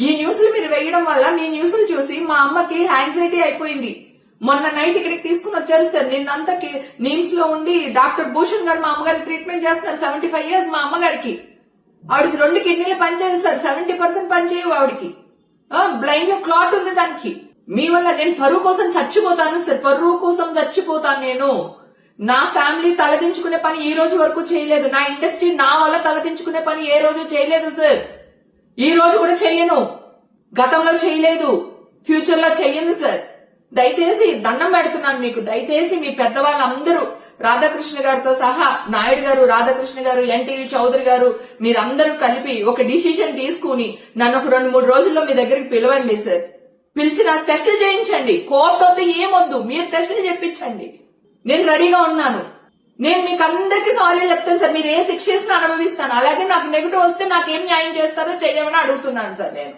ఈ న్యూస్లు మీరు వేయడం వల్ల మీ న్యూస్లు చూసి మా అమ్మకి యాంగ్జైటీ అయిపోయింది. మొన్న నైట్ ఇక్కడికి తీసుకుని వచ్చారు సార్. నిన్నంతా నీమ్స్ లో ఉండి డాక్టర్ భూషణ్ గారు మా అమ్మగారికి ట్రీట్మెంట్ చేస్తున్నారు. 75 years మా అమ్మగారికి. ఆవిడకి 2 కిడ్నీలు పనిచేయవు సార్. 70% పనిచేయవు ఆవిడకి. బ్లైండ్ లో క్లాట్ ఉంది దానికి. మీ వల్ల నేను పరువు కోసం చచ్చిపోతాను సార్. పరువు కోసం చచ్చిపోతాను నేను. నా ఫ్యామిలీ తలదించుకునే పని ఈ రోజు వరకు చేయలేదు. నా ఇండస్ట్రీ నా వల్ల తలదించుకునే పని ఏ రోజు చేయలేదు సార్. ఈ రోజు కూడా చెయ్యను. గతంలో చేయలేదు, ఫ్యూచర్ లో చెయ్యను సార్. దయచేసి దండం పెడుతున్నాను మీకు. దయచేసి మీ పెద్దవాళ్ళందరూ రాధాకృష్ణ గారితో సహా, నాయుడు గారు, రాధాకృష్ణ గారు, ఎన్టీవీ చౌదరి గారు, మీరందరూ కలిపి ఒక డిసిషన్ తీసుకుని నన్ను ఒక 2-3 రోజుల్లో మీ దగ్గరికి పిలవండి సార్. పిలిచి నాకు టెస్టులు చేయించండి. కోర్టు వద్దు, ఏమొద్దు, మీరు టెస్టులు చెప్పించండి. నేను రెడీగా ఉన్నాను. నేను మీకు అందరికీ సారీ చెప్తాను సార్. మీరు ఏ శిక్ష ఇచ్చినా అనుభవిస్తాను. అలాగే నాకు నెగిటివ్ వస్తే నాకేం న్యాయం చేస్తారో చెయ్యమని అడుగుతున్నాను సార్ నేను.